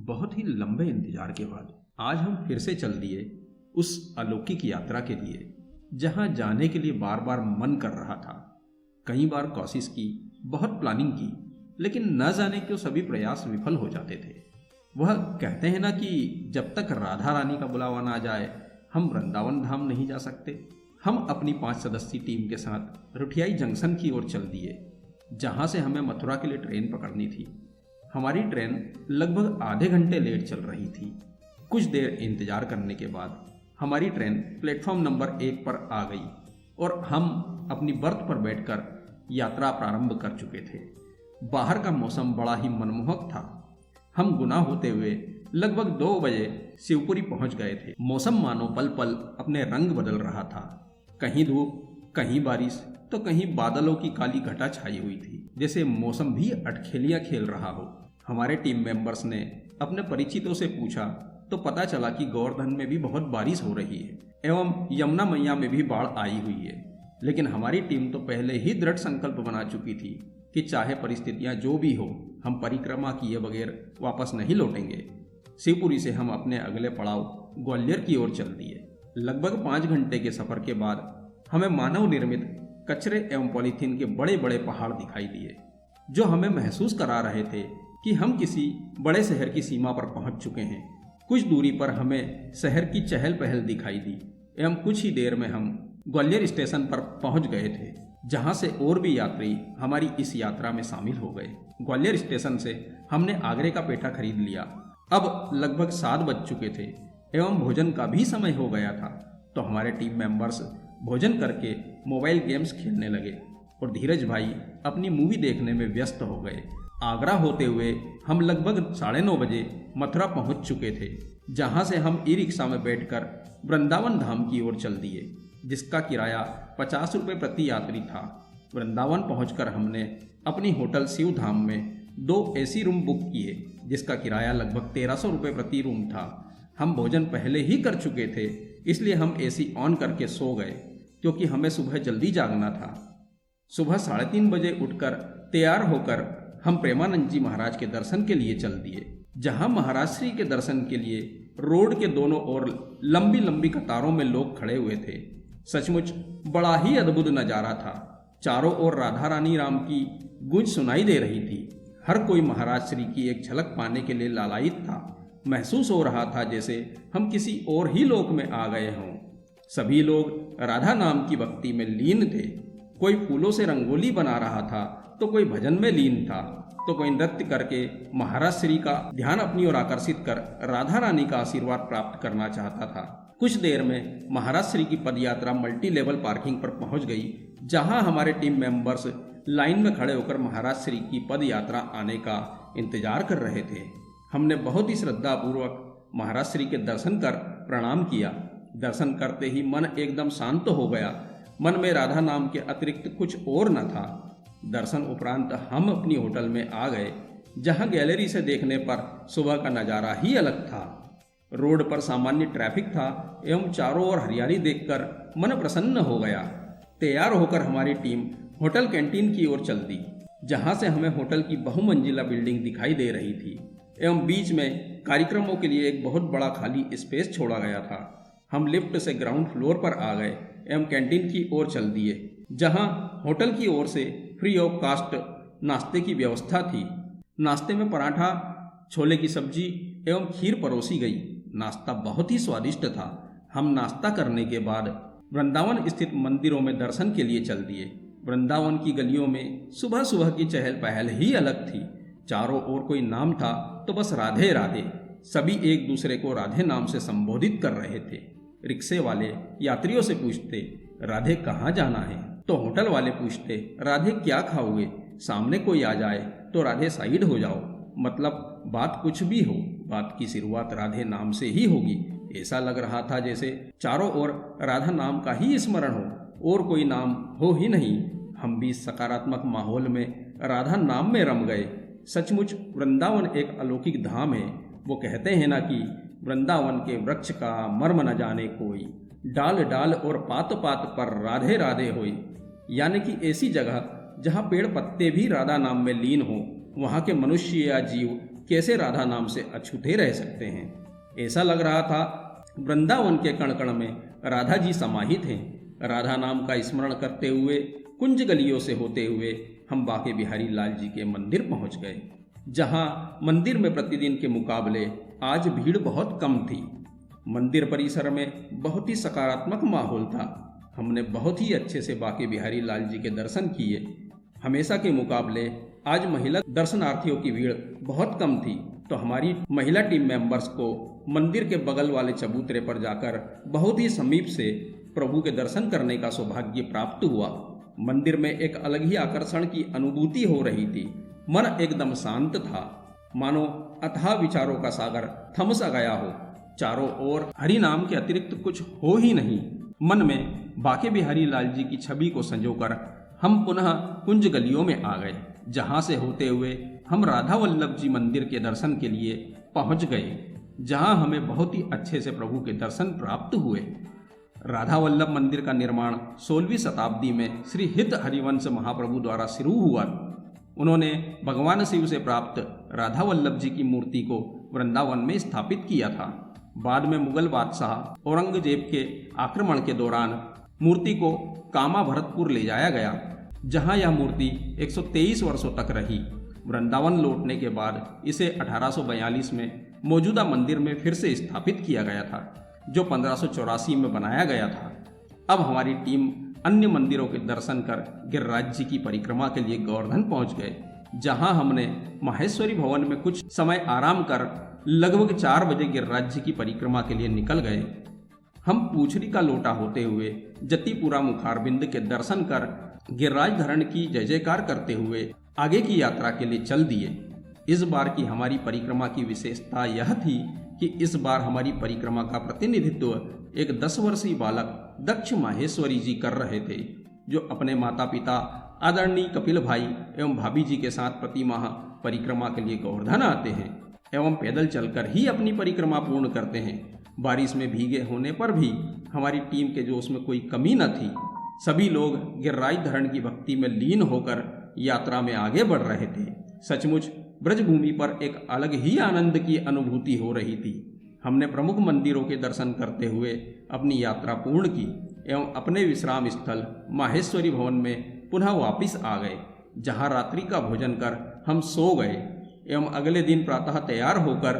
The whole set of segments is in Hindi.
बहुत ही लंबे इंतजार के बाद आज हम फिर से चल दिए उस अलौकिक यात्रा के लिए जहां जाने के लिए बार बार मन कर रहा था। कई बार कोशिश की, बहुत प्लानिंग की, लेकिन न जाने क्यों सभी प्रयास विफल हो जाते थे। वह कहते हैं ना कि जब तक राधा रानी का बुलावा ना जाए हम वृंदावन धाम नहीं जा सकते। हम अपनी 5 सदस्यीय टीम के साथ रुठियाई जंक्शन की ओर चल दिए, जहां से हमें मथुरा के लिए ट्रेन पकड़नी थी। हमारी ट्रेन लगभग आधे घंटे लेट चल रही थी। कुछ देर इंतजार करने के बाद हमारी ट्रेन प्लेटफॉर्म नंबर 1 पर आ गई और हम अपनी बर्थ पर बैठकर यात्रा प्रारंभ कर चुके थे। बाहर का मौसम बड़ा ही मनमोहक था। हम गुना होते हुए लगभग 2 बजे शिवपुरी पहुंच गए थे। मौसम मानो पल पल अपने रंग बदल रहा था। कहीं धूप, कहीं बारिश, तो कहीं बादलों की काली घटा छाई हुई थी, जैसे मौसम भी अटखेलियां खेल रहा हो। हमारे टीम मेंबर्स ने अपने परिचितों से पूछा तो पता चला कि गोवर्धन में भी बहुत बारिश हो रही है एवं यमुना मैया में भी बाढ़ आई हुई है। लेकिन हमारी टीम तो पहले ही दृढ़ संकल्प बना चुकी थी कि चाहे परिस्थितियां जो भी हो, हम परिक्रमा किए बगैर वापस नहीं लौटेंगे। शिवपुरी से हम अपने अगले पड़ाव ग्वालियर की ओर चल दिए। लगभग 5 घंटे के सफर के बाद हमें मानव निर्मित कचरे एवं पॉलीथीन के बड़े बड़े पहाड़ दिखाई दिए, जो हमें महसूस करा रहे थे कि हम किसी बड़े शहर की सीमा पर पहुंच चुके हैं। कुछ दूरी पर हमें शहर की चहल पहल दिखाई दी एवं कुछ ही देर में हम ग्वालियर स्टेशन पर पहुंच गए थे, जहां से और भी यात्री हमारी इस यात्रा में शामिल हो गए। ग्वालियर स्टेशन से हमने आगरे का पेठा खरीद लिया। अब लगभग 7 बज चुके थे एवं भोजन का भी समय हो गया था, तो हमारे टीम मेंबर्स भोजन करके मोबाइल गेम्स खेलने लगे और धीरज भाई अपनी मूवी देखने में व्यस्त हो गए। आगरा होते हुए हम लगभग 9:30 बजे मथुरा पहुंच चुके थे, जहां से हम ई रिक्शा में बैठकर वृंदावन धाम की ओर चल दिए, जिसका किराया 50 रुपये प्रति यात्री था। वृंदावन पहुंचकर हमने अपनी होटल शिव धाम में 2 AC रूम बुक किए, जिसका किराया लगभग 1300 रुपये प्रति रूम था। हम भोजन पहले ही कर चुके थे, इसलिए हम AC ऑन करके सो गए, क्योंकि हमें सुबह जल्दी जागना था। सुबह 3:30 बजे उठकर तैयार होकर हम प्रेमानंद जी महाराज के दर्शन के लिए चल दिए, जहां महाराज श्री के दर्शन के लिए रोड के दोनों ओर लंबी लंबी कतारों में लोग खड़े हुए थे। सचमुच बड़ा ही अद्भुत नजारा था। चारों ओर राधा रानी राम की गूंज सुनाई दे रही थी। हर कोई महाराज श्री की एक झलक पाने के लिए लालायित था। महसूस हो रहा था जैसे हम किसी और ही लोक में आ गए हों। सभी लोग राधा नाम की भक्ति में लीन थे। कोई फूलों से रंगोली बना रहा था, तो कोई भजन में लीन था, तो कोई नृत्य करके महाराज श्री का ध्यान अपनी ओर आकर्षित कर राधा रानी का आशीर्वाद प्राप्त करना चाहता था। कुछ देर में महाराज श्री की पदयात्रा मल्टी लेवल पार्किंग पर पहुंच गई, जहां हमारे टीम मेंबर्स लाइन में खड़े होकर महाराज श्री की पद यात्रा आने का इंतजार कर रहे थे। हमने बहुत ही श्रद्धा पूर्वक महाराज श्री के दर्शन कर प्रणाम किया। दर्शन करते ही मन एकदम शांत हो गया। मन में राधा नाम के अतिरिक्त कुछ और न था। दर्शन उपरांत हम अपनी होटल में आ गए, जहां गैलरी से देखने पर सुबह का नज़ारा ही अलग था। रोड पर सामान्य ट्रैफिक था एवं चारों ओर हरियाली देखकर मन प्रसन्न हो गया। तैयार होकर हमारी टीम होटल कैंटीन की ओर चल दी, जहां से हमें होटल की बहुमंजिला बिल्डिंग दिखाई दे रही थी एवं बीच में कार्यक्रमों के लिए एक बहुत बड़ा खाली स्पेस छोड़ा गया था। हम लिफ्ट से ग्राउंड फ्लोर पर आ गए एवं कैंटीन की ओर चल दिए, जहां होटल की ओर से फ्री ऑफ कास्ट नाश्ते की व्यवस्था थी। नाश्ते में पराठा, छोले की सब्जी एवं खीर परोसी गई। नाश्ता बहुत ही स्वादिष्ट था। हम नाश्ता करने के बाद वृंदावन स्थित मंदिरों में दर्शन के लिए चल दिए। वृंदावन की गलियों में सुबह सुबह की चहल पहल ही अलग थी। चारों ओर कोई नाम था तो बस राधे राधे। सभी एक दूसरे को राधे नाम से संबोधित कर रहे थे। रिक्शे वाले यात्रियों से पूछते, राधे कहाँ जाना है? तो होटल वाले पूछते, राधे क्या खाओगे? सामने कोई आ जाए तो राधे साइड हो जाओ। मतलब बात कुछ भी हो, बात की शुरुआत राधे नाम से ही होगी। ऐसा लग रहा था जैसे चारों ओर राधा नाम का ही स्मरण हो और कोई नाम हो ही नहीं। हम भी सकारात्मक माहौल में राधा नाम में रम गए। सचमुच वृंदावन एक अलौकिक धाम है। वो कहते हैं ना कि वृंदावन के वृक्ष का मर्म न जाने कोई, डाल डाल और पात पात पर राधे राधे होई। यानी कि ऐसी जगह जहाँ पेड़ पत्ते भी राधा नाम में लीन हो, वहाँ के मनुष्य या जीव कैसे राधा नाम से अछूते रह सकते हैं। ऐसा लग रहा था वृंदावन के कण कण में राधा जी समाहित हैं। राधा नाम का स्मरण करते हुए कुंज गलियों से होते हुए हम बाके बिहारी लाल जी के मंदिर पहुंच गए, जहां मंदिर में प्रतिदिन के मुकाबले आज भीड़ बहुत कम थी। मंदिर परिसर में बहुत ही सकारात्मक माहौल था। हमने बहुत ही अच्छे से बाके बिहारी लाल जी के दर्शन किए। हमेशा के मुकाबले आज महिला दर्शनार्थियों की भीड़ बहुत कम थी, तो हमारी महिला टीम मेंबर्स को मंदिर के बगल वाले चबूतरे पर जाकर बहुत ही समीप से प्रभु के दर्शन करने का सौभाग्य प्राप्त हुआ। मंदिर में एक अलग ही आकर्षण की अनुभूति हो रही थी। मन एकदम शांत था, मानो अथाह विचारों का सागर थम सा गया हो। चारों ओर हरि नाम के अतिरिक्त कुछ हो ही नहीं। मन में बाके बिहारी लाल जी की छवि को संजोकर हम पुनः कुंज गलियों में आ गए, जहां से होते हुए हम राधा वल्लभ जी मंदिर के दर्शन के लिए पहुंच गए, जहां हमें बहुत ही अच्छे से प्रभु के दर्शन प्राप्त हुए। राधा वल्लभ मंदिर का निर्माण 16वीं शताब्दी में श्री हित हरिवंश महाप्रभु द्वारा शुरू हुआ। उन्होंने भगवान शिव से प्राप्त राधा वल्लभ जी की मूर्ति को वृंदावन में स्थापित किया था। बाद में मुगल बादशाह औरंगजेब के आक्रमण के दौरान मूर्ति को कामा भरतपुर ले जाया गया, जहां यह मूर्ति 123 वर्षों तक रही। वृंदावन लौटने के बाद इसे 1842 में मौजूदा मंदिर में फिर से स्थापित किया गया था, जो 1584 में बनाया गया था। अब हमारी टीम अन्य मंदिरों के दर्शन कर गिरिराज जी की परिक्रमा के लिए गोवर्धन पहुंच गए, जहां हमने माहेश्वरी भवन में कुछ समय आराम कर लगभग 4 बजे गिरिराज जी की परिक्रमा के लिए निकल गए। हम पूछरी का लोटा होते हुए जतिपुरा मुखारबिंद के दर्शन कर गिरिराज धरण की जय जयकार करते हुए आगे की यात्रा के लिए चल दिए। इस बार की हमारी परिक्रमा की विशेषता यह थी कि इस बार हमारी परिक्रमा का प्रतिनिधित्व एक 10 वर्षीय बालक दक्ष माहेश्वरी जी कर रहे थे, जो अपने माता पिता आदरणीय कपिल भाई एवं भाभी जी के साथ प्रतिमाह परिक्रमा के लिए गोवर्धन आते हैं एवं पैदल चलकर ही अपनी परिक्रमा पूर्ण करते हैं। बारिश में भीगे होने पर भी हमारी टीम के जोश में कोई कमी न थी। सभी लोग गिरिराज धरण की भक्ति में लीन होकर यात्रा में आगे बढ़ रहे थे। सचमुच ब्रजभूमि पर एक अलग ही आनंद की अनुभूति हो रही थी। हमने प्रमुख मंदिरों के दर्शन करते हुए अपनी यात्रा पूर्ण की एवं अपने विश्राम स्थल माहेश्वरी भवन में पुनः वापिस आ गए, जहां रात्रि का भोजन कर हम सो गए एवं अगले दिन प्रातः तैयार होकर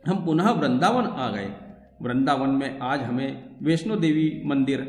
हम पुनः वृंदावन आ गए। वृंदावन में आज हमें वैष्णो देवी मंदिर,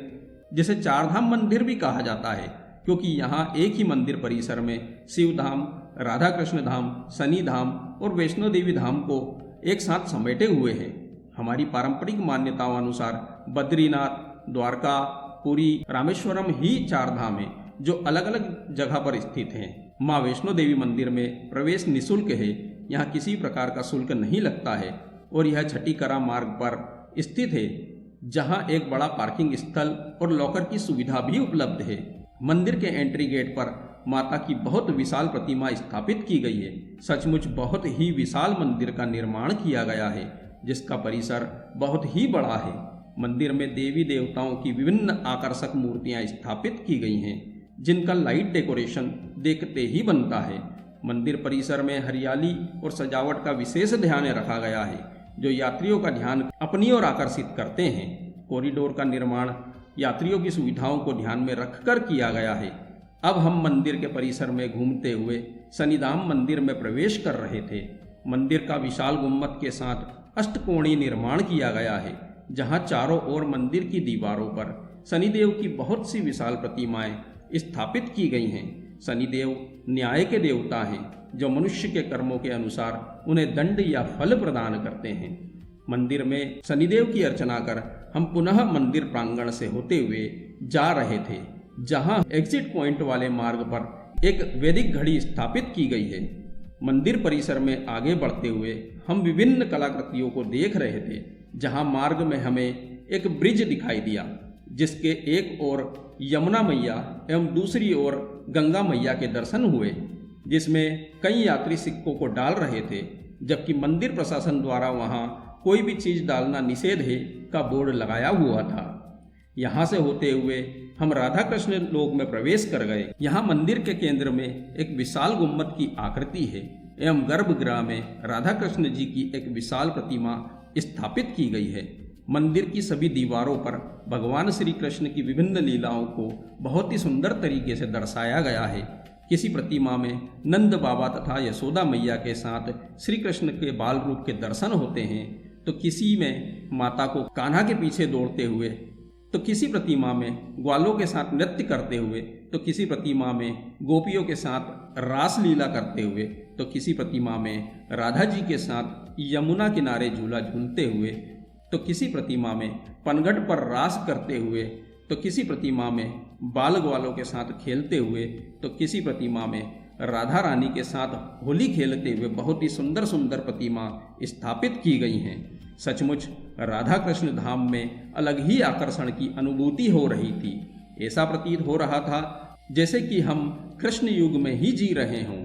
जिसे चारधाम मंदिर भी कहा जाता है, क्योंकि यहाँ एक ही मंदिर परिसर में शिव धाम, राधा कृष्ण धाम, शनि धाम और वैष्णो देवी धाम को एक साथ समेटे हुए हैं। हमारी पारंपरिक मान्यताओं अनुसार बद्रीनाथ, द्वारका, पुरी, रामेश्वरम ही 4 धाम हैं, जो अलग अलग जगह पर स्थित हैं। माँ वैष्णो देवी मंदिर में प्रवेश निःशुल्क है। यहाँ किसी प्रकार का शुल्क नहीं लगता है और यह छठीकरा मार्ग पर स्थित है, जहाँ एक बड़ा पार्किंग स्थल और लॉकर की सुविधा भी उपलब्ध है। मंदिर के एंट्री गेट पर माता की बहुत विशाल प्रतिमा स्थापित की गई है। सचमुच बहुत ही विशाल मंदिर का निर्माण किया गया है, जिसका परिसर बहुत ही बड़ा है। मंदिर में देवी देवताओं की विभिन्न आकर्षक मूर्तियां स्थापित की गई हैं, जिनका लाइट डेकोरेशन देखते ही बनता है। मंदिर परिसर में हरियाली और सजावट का विशेष ध्यान रखा गया है, जो यात्रियों का ध्यान अपनी ओर आकर्षित करते हैं। कॉरिडोर का निर्माण यात्रियों की सुविधाओं को ध्यान में रखकर किया गया है। अब हम मंदिर के परिसर में घूमते हुए शनिधाम मंदिर में प्रवेश कर रहे थे। मंदिर का विशाल गुम्बद के साथ अष्टकोणीय निर्माण किया गया है, जहां चारों ओर मंदिर की दीवारों पर शनिदेव की बहुत सी विशाल प्रतिमाएं स्थापित की गई हैं। शनिदेव न्याय के देवता हैं, जो मनुष्य के कर्मों के अनुसार उन्हें दंड या फल प्रदान करते हैं। मंदिर में शनिदेव की अर्चना कर हम पुनः मंदिर प्रांगण से होते हुए जा रहे थे, जहां एग्जिट पॉइंट वाले मार्ग पर एक वैदिक घड़ी स्थापित की गई है। मंदिर परिसर में आगे बढ़ते हुए हम विभिन्न कलाकृतियों को देख रहे थे, जहां मार्ग में हमें एक ब्रिज दिखाई दिया, जिसके एक ओर यमुना मैया एवं दूसरी ओर गंगा मैया के दर्शन हुए, जिसमें कई यात्री सिक्कों को डाल रहे थे, जबकि मंदिर प्रशासन द्वारा वहां कोई भी चीज डालना निषेध है का बोर्ड लगाया हुआ था। यहाँ से होते हुए हम राधा कृष्ण लोक में प्रवेश कर गए। यहाँ मंदिर के केंद्र में एक विशाल गुम्बद की आकृति है, एवं गर्भगृह में राधा कृष्ण जी की एक विशाल प्रतिमा स्थापित की गई है। मंदिर की सभी दीवारों पर भगवान श्री कृष्ण की विभिन्न लीलाओं को बहुत ही सुंदर तरीके से दर्शाया गया है। किसी प्रतिमा में नंद बाबा तथा यशोदा मैया के साथ श्री कृष्ण के बाल रूप के दर्शन होते हैं, तो किसी में माता को कान्हा के पीछे दौड़ते हुए, तो किसी प्रतिमा में ग्वालों के साथ नृत्य करते हुए, तो किसी प्रतिमा में गोपियों के साथ रास लीला करते हुए, तो किसी प्रतिमा में राधा जी के साथ यमुना किनारे झूला झूलते हुए, तो किसी प्रतिमा में पनघट पर रास करते हुए, तो किसी प्रतिमा में बाल ग्वालों के साथ खेलते हुए, तो किसी प्रतिमा में राधा रानी के साथ होली खेलते हुए बहुत ही सुंदर सुंदर प्रतिमा स्थापित की गई हैं। सचमुच राधा कृष्ण धाम में अलग ही आकर्षण की अनुभूति हो रही थी। ऐसा प्रतीत हो रहा था जैसे कि हम कृष्ण युग में ही जी रहे हों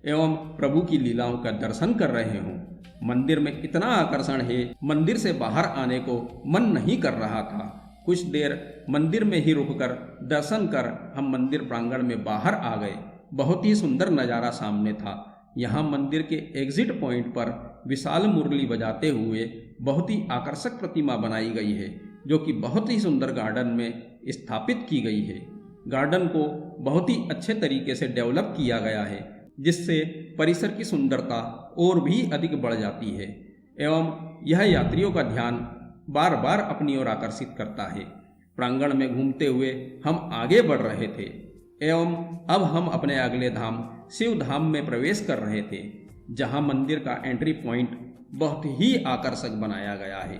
एवं प्रभु की लीलाओं का दर्शन कर रहे हों। मंदिर में इतना आकर्षण है, मंदिर से बाहर आने को मन नहीं कर रहा था। कुछ देर मंदिर में ही रुककर दर्शन कर हम मंदिर प्रांगण में बाहर आ गए। बहुत ही सुंदर नज़ारा सामने था। यहाँ मंदिर के एग्जिट पॉइंट पर विशाल मुरली बजाते हुए बहुत ही आकर्षक प्रतिमा बनाई गई है, जो कि बहुत ही सुंदर गार्डन में स्थापित की गई है। गार्डन को बहुत ही अच्छे तरीके से डेवलप किया गया है, जिससे परिसर की सुंदरता और भी अधिक बढ़ जाती है एवं यह यात्रियों का ध्यान बार बार अपनी ओर आकर्षित करता है। प्रांगण में घूमते हुए हम आगे बढ़ रहे थे एवं अब हम अपने अगले धाम शिव धाम में प्रवेश कर रहे थे, जहां मंदिर का एंट्री पॉइंट बहुत ही आकर्षक बनाया गया है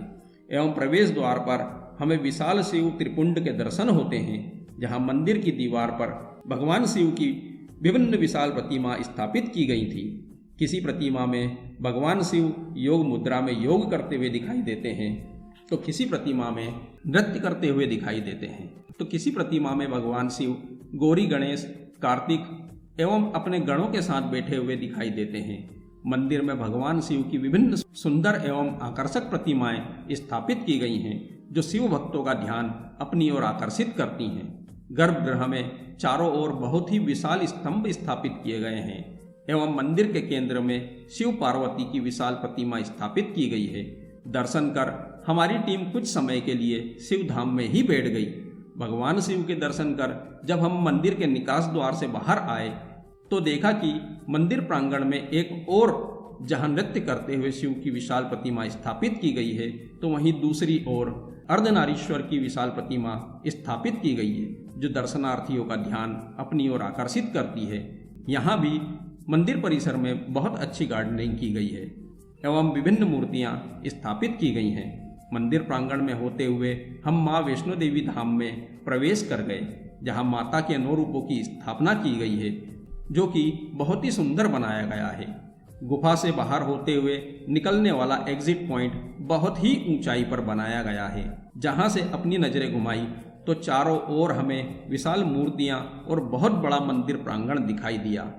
एवं प्रवेश द्वार पर हमें विशाल शिव त्रिपुंड के दर्शन होते हैं, जहां मंदिर की दीवार पर भगवान शिव की विभिन्न विशाल प्रतिमा स्थापित की गई थी। किसी प्रतिमा में भगवान शिव योग मुद्रा में योग करते हुए दिखाई देते हैं, तो किसी प्रतिमा में नृत्य करते हुए दिखाई देते हैं, तो किसी प्रतिमा में भगवान शिव गौरी गणेश कार्तिक एवं अपने गणों के साथ बैठे हुए दिखाई देते हैं। मंदिर में भगवान शिव की विभिन्न सुंदर एवं आकर्षक प्रतिमाएं स्थापित की गई हैं, जो शिव भक्तों का ध्यान अपनी ओर आकर्षित करती हैं। गर्भगृह में चारों ओर बहुत ही विशाल स्तंभ स्थापित किए गए हैं एवं मंदिर के केंद्र में शिव पार्वती की विशाल प्रतिमा स्थापित की गई है। दर्शन कर हमारी टीम कुछ समय के लिए शिव धाम में ही बैठ गई। भगवान शिव के दर्शन कर जब हम मंदिर के निकास द्वार से बाहर आए, तो देखा कि मंदिर प्रांगण में एक और जहां नृत्य करते हुए शिव की विशाल प्रतिमा स्थापित की गई है, तो वहीं दूसरी ओर अर्धनारीश्वर की विशाल प्रतिमा स्थापित की गई है, जो दर्शनार्थियों का ध्यान अपनी ओर आकर्षित करती है। यहाँ भी मंदिर परिसर में बहुत अच्छी गार्डनिंग की गई है एवं विभिन्न मूर्तियाँ स्थापित की गई हैं। मंदिर प्रांगण में होते हुए हम माँ वैष्णो देवी धाम में प्रवेश कर गए, जहाँ माता के 9 रूपों की स्थापना की गई है, जो कि बहुत ही सुंदर बनाया गया है। गुफा से बाहर होते हुए निकलने वाला एग्जिट पॉइंट बहुत ही ऊंचाई पर बनाया गया है। जहां से अपनी नजरें घुमाई तो चारों ओर हमें विशाल मूर्तियां और बहुत बड़ा मंदिर प्रांगण दिखाई दिया।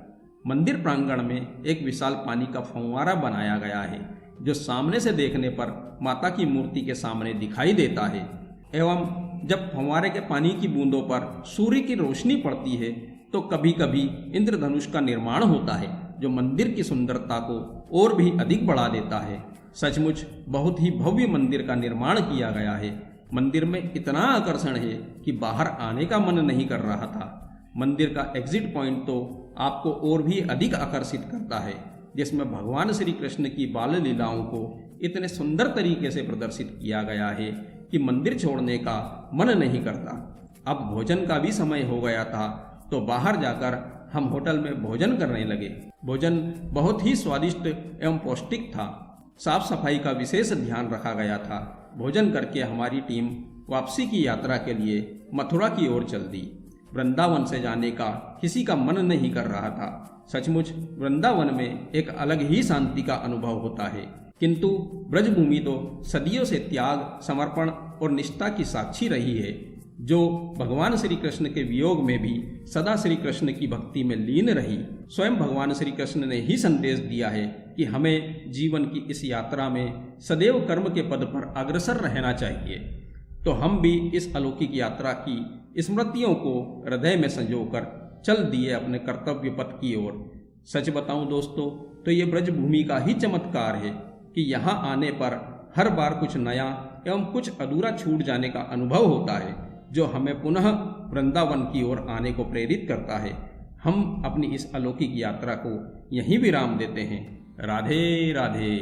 मंदिर प्रांगण में एक विशाल पानी का फव्वारा बनाया गया है, जो सामने से देखने पर माता की मूर्ति के सामने दिखाई देता है एवं जब फव्वारे के पानी की बूंदों पर सूर्य की रोशनी पड़ती है, तो कभी कभी इंद्रधनुष का निर्माण होता है, जो मंदिर की सुंदरता को और भी अधिक बढ़ा देता है। सचमुच बहुत ही भव्य मंदिर का निर्माण किया गया है। मंदिर में इतना आकर्षण है कि बाहर आने का मन नहीं कर रहा था। मंदिर का एग्जिट पॉइंट तो आपको और भी अधिक आकर्षित करता है, जिसमें भगवान श्री कृष्ण की बाल लीलाओं को इतने सुंदर तरीके से प्रदर्शित किया गया है कि मंदिर छोड़ने का मन नहीं करता। अब भोजन का भी समय हो गया था, तो बाहर जाकर हम होटल में भोजन करने लगे। भोजन बहुत ही स्वादिष्ट एवं पौष्टिक था। साफ सफाई का विशेष ध्यान रखा गया था। भोजन करके हमारी टीम वापसी की यात्रा के लिए मथुरा की ओर चल दी। वृंदावन से जाने का किसी का मन नहीं कर रहा था। सचमुच वृंदावन में एक अलग ही शांति का अनुभव होता है, किंतु ब्रजभूमि तो सदियों से त्याग, समर्पण और निष्ठा की साक्षी रही है, जो भगवान श्री कृष्ण के वियोग में भी सदा श्री कृष्ण की भक्ति में लीन रही। स्वयं भगवान श्री कृष्ण ने ही संदेश दिया है कि हमें जीवन की इस यात्रा में सदैव कर्म के पद पर अग्रसर रहना चाहिए। तो हम भी इस अलौकिक यात्रा की स्मृतियों को हृदय में संजोकर चल दिए अपने कर्तव्य पथ की ओर। सच बताऊं दोस्तों, तो ये ब्रजभूमि का ही चमत्कार है कि यहाँ आने पर हर बार कुछ नया एवं कुछ अधूरा छूट जाने का अनुभव होता है, जो हमें पुनः वृंदावन की ओर आने को प्रेरित करता है। हम अपनी इस अलौकिक यात्रा को यहीं विराम देते हैं। राधे राधे।